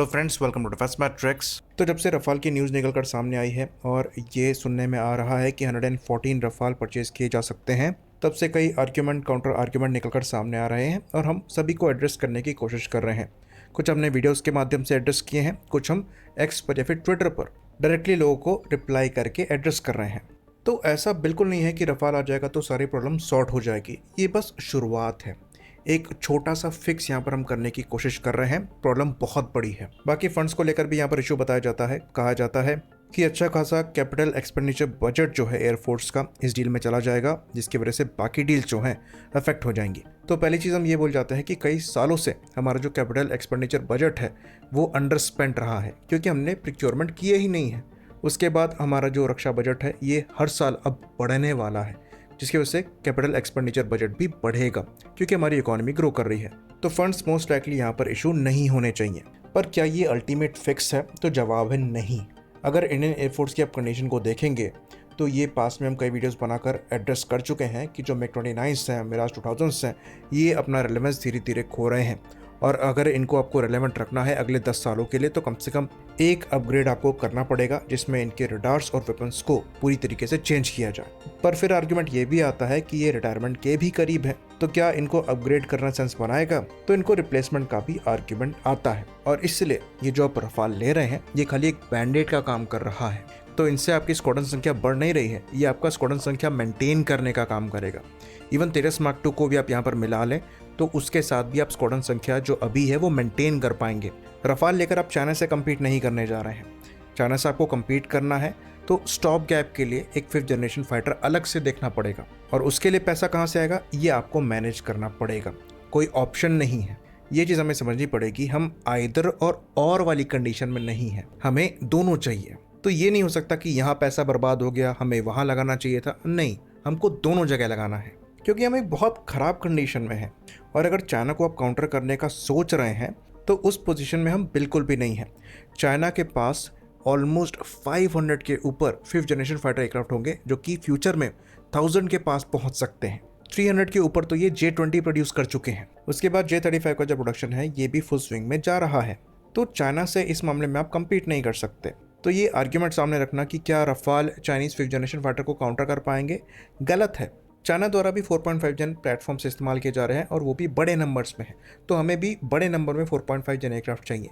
Hello friends, welcome to defence matrix. तो जब से रफाल की न्यूज़ निकलकर सामने आई है और ये सुनने में आ रहा है कि 114 रफाल परचेज किए जा सकते हैं, तब से कई आर्ग्यूमेंट काउंटर आर्ग्यूमेंट निकलकर सामने आ रहे हैं और हम सभी को एड्रेस करने की कोशिश कर रहे हैं। कुछ हमने वीडियोस के माध्यम से एड्रेस किए हैं, कुछ हम एक्स पर या फिर ट्विटर पर डायरेक्टली लोगों को रिप्लाई करके एड्रेस कर रहे हैं। तो ऐसा बिल्कुल नहीं है कि रफाल आ जाएगा तो सारी प्रॉब्लम सॉर्ट हो जाएगी। ये बस शुरुआत है। एक छोटा सा फिक्स यहाँ पर हम करने की कोशिश कर रहे हैं। प्रॉब्लम बहुत बड़ी है। बाकी फंड्स को लेकर भी यहाँ पर इशू बताया जाता है। कहा जाता है कि अच्छा खासा कैपिटल एक्सपेंडिचर बजट जो है एयरफोर्स का इस डील में चला जाएगा, जिसकी वजह से बाकी डील्स जो हैं अफेक्ट हो जाएंगी। तो पहली चीज़ हम ये बोल जाते हैं कि कई सालों से हमारा जो कैपिटल एक्सपेंडिचर बजट है वो अंडर स्पेंड रहा है, क्योंकि हमने प्रिक्योरमेंट किए ही नहीं है। उसके बाद हमारा जो रक्षा बजट है ये हर साल अब बढ़ने वाला है, जिसकी वजह से कैपिटल एक्सपेंडिचर बजट भी बढ़ेगा, क्योंकि हमारी इकोनॉमी ग्रो कर रही है। तो फंड्स मोस्ट लाइकली यहाँ पर इशू नहीं होने चाहिए। पर क्या ये अल्टीमेट फिक्स है? तो जवाब है नहीं। अगर इंडियन एयरफोर्स की आप कंडीशन को देखेंगे तो ये पास में हम कई वीडियोस बनाकर एड्रेस कर चुके हैं कि जो MiG-29 हैं, मिराज 2000 हैं, ये अपना रेलेवेंस धीरे धीरे खो रहे हैं। और अगर इनको आपको रेलेवेंट रखना है अगले 10 सालों के लिए तो कम से कम एक अपग्रेड आपको करना पड़ेगा, जिसमें इनके रडार्स और वेपन्स को पूरी तरीके से चेंज किया जाए। पर फिर आर्ग्यूमेंट ये भी आता है कि ये रिटायरमेंट के भी करीब है, तो क्या इनको अपग्रेड करना सेंस बनाएगा? तो इनको रिप्लेसमेंट का भी आर्ग्यूमेंट आता है। और इसलिए ये जो आप रफाल ले रहे हैं ये खाली एक बैंडेड का काम कर रहा है। तो इनसे आपकी स्क्वाड्रन संख्या बढ़ नहीं रही है, ये आपका स्क्वाड्रन संख्या मेंटेन करने का काम करेगा। इवन तेजस मार्क 2 को भी आप यहाँ पर मिला लें तो उसके साथ भी आप स्क्वाड्रन संख्या जो अभी है वो मेंटेन कर पाएंगे। रफाल लेकर आप चाइना से कम्पीट नहीं करने जा रहे हैं। चाइना से आपको कम्पीट करना है तो स्टॉप गैप के लिए एक 5th जनरेशन फाइटर अलग से देखना पड़ेगा, और उसके लिए पैसा कहाँ से आएगा ये आपको मैनेज करना पड़ेगा। कोई ऑप्शन नहीं है। ये चीज़ हमें समझनी पड़ेगी। हम आइदर और वाली कंडीशन में नहीं है, हमें दोनों चाहिए। तो ये नहीं हो सकता कि यहाँ पैसा बर्बाद हो गया हमें वहाँ लगाना चाहिए था। नहीं, हमको दोनों जगह लगाना है, क्योंकि हम एक बहुत ख़राब कंडीशन में हैं। और अगर चाइना को आप काउंटर करने का सोच रहे हैं तो उस पोजीशन में हम बिल्कुल भी नहीं हैं। चाइना के पास ऑलमोस्ट 500 के ऊपर 5th जनरेशन फाइटर एयरक्राफ्ट होंगे, जो कि फ्यूचर में 1000 के पास पहुंच सकते हैं। 300 के ऊपर तो ये J-20 प्रोड्यूस कर चुके हैं। उसके बाद J-35 का जो प्रोडक्शन है ये भी फुल स्विंग में जा रहा है। तो चाइना से इस मामले में आप कम्पीट नहीं कर सकते। तो ये आर्ग्यूमेंट सामने रखना कि क्या Rafale Chinese 5th generation fighter को काउंटर कर पाएंगे, गलत है। चाइना द्वारा भी 4.5 जन प्लेटफॉर्म से इस्तेमाल किए जा रहे हैं और वो भी बड़े नंबर्स में है। तो हमें भी बड़े नंबर में 4.5 जन एयरक्राफ्ट चाहिए।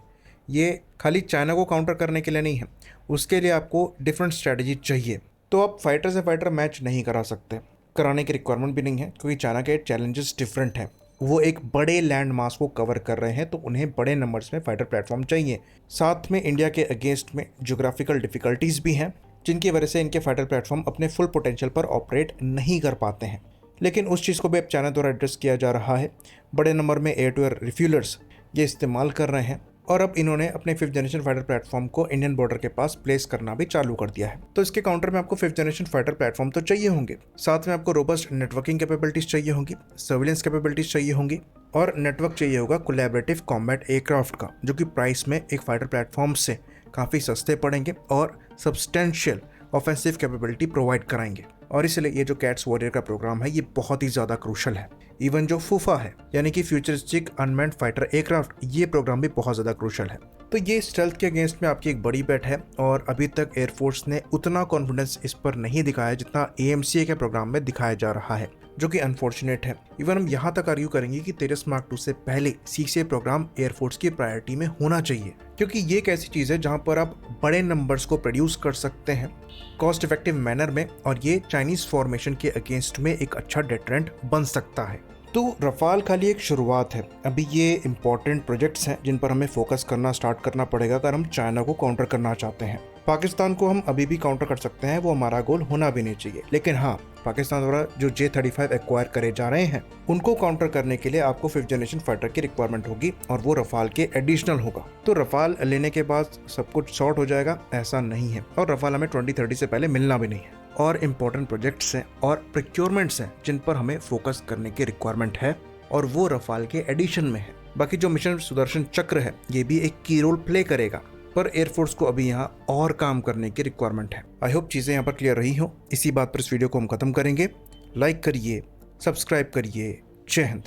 ये खाली चाइना को काउंटर करने के लिए नहीं है, उसके लिए आपको डिफरेंट स्ट्रैटेजी चाहिए। तो आप फाइटर से फाइटर मैच नहीं करा सकते, कराने की रिक्वायरमेंट भी नहीं है, क्योंकि चाइना के चैलेंजेस डिफरेंट हैं। वो एक बड़े लैंड मास को कवर कर रहे हैं, तो उन्हें बड़े नंबर्स में फाइटर प्लेटफॉर्म चाहिए। साथ में इंडिया के अगेंस्ट में ज्योग्राफिकल डिफिकल्टीज़ भी हैं, जिनकी वजह से इनके फाइटर प्लेटफॉर्म अपने फुल पोटेंशियल पर ऑपरेट नहीं कर पाते हैं। लेकिन उस चीज़ को भी अब चाइना द्वारा एड्रेस किया जा रहा है। बड़े नंबर में एयर टू एयर रिफ्यूलर्स ये इस्तेमाल कर रहे हैं, और अब इन्होंने अपने 5th जनरेशन फाइटर प्लेटफॉर्म को इंडियन बॉर्डर के पास प्लेस करना भी चालू कर दिया है। तो इसके काउंटर में आपको 5th जनरेशन फाइटर प्लेटफॉर्म तो चाहिए होंगे, साथ में आपको रोबस्ट नेटवर्किंग कैपेबिलिटीज चाहिए होंगी, सर्विलेंस कैपेबिलिटीज चाहिए होंगी, और नेटवर्क चाहिए होगा कोलैबोरेटिव कॉम्बैट एयरक्राफ्ट का, जो कि प्राइस में एक फाइटर प्लेटफॉर्म से काफ़ी सस्ते पड़ेंगे और सब्सटेंशियल ऑफेंसिव कैपेबिलिटी प्रोवाइड कराएंगे। और इसलिए ये जो कैट्स वॉरियर का प्रोग्राम है ये बहुत ही ज़्यादा क्रूशल है। इवन जो फूफा है, यानी कि फ्यूचरिस्टिक अनमैन्ड फाइटर एयरक्राफ्ट, ये प्रोग्राम भी बहुत ज़्यादा क्रूशल है। तो ये स्टेल्थ के अगेंस्ट में आपकी एक बड़ी बेट है, और अभी तक एयरफोर्स ने उतना कॉन्फिडेंस इस पर नहीं दिखाया जितना AMCA के प्रोग्राम में दिखाया जा रहा है, जो कि अनफॉर्चुनेट है। इवन हम यहाँ तक आर्ग्यू करेंगे कि तेजस मार्क 2 से पहले CCA प्रोग्राम एयरफोर्स की प्रायोरिटी में होना चाहिए, क्योंकि ये एक ऐसी चीज़ है जहाँ पर आप बड़े नंबर्स को प्रोड्यूस कर सकते हैं कॉस्ट इफेक्टिव मैनर में, और ये चाइनीज़ फॉर्मेशन के अगेंस्ट में एक अच्छा डेटरेंट बन सकता है। तो रफाल खाली एक शुरुआत है। अभी ये इंपॉर्टेंट प्रोजेक्ट्स हैं जिन पर हमें फोकस करना स्टार्ट करना पड़ेगा अगर हम चाइना को काउंटर करना चाहते हैं। पाकिस्तान को हम अभी भी काउंटर कर सकते हैं, वो हमारा गोल होना भी नहीं चाहिए। लेकिन हाँ, पाकिस्तान द्वारा जो J-35 एक्वायर करे जा रहे हैं उनको काउंटर करने के लिए आपको 5th जनरेशन फाइटर की रिक्वायरमेंट होगी, और वो रफाल के एडिशनल होगा। तो रफाल लेने के बाद सब कुछ सॉर्ट हो जाएगा, ऐसा नहीं है। और रफाल हमें 2030 से पहले मिलना भी नहीं है। और इम्पोर्टेंट प्रोजेक्ट्स हैं और प्रोक्योरमेंट्स हैं जिन पर हमें फोकस करने की रिक्वायरमेंट है, और वो रफाल के एडिशन में है। बाकी जो मिशन सुदर्शन चक्र है ये भी एक की रोल प्ले करेगा, पर एयरफोर्स को अभी यहाँ और काम करने की रिक्वायरमेंट है। आई होप चीज़ें यहाँ पर क्लियर रही हो। इसी बात पर इस वीडियो को हम खत्म करेंगे। लाइक करिए, सब्सक्राइब करिए। जय हिंद।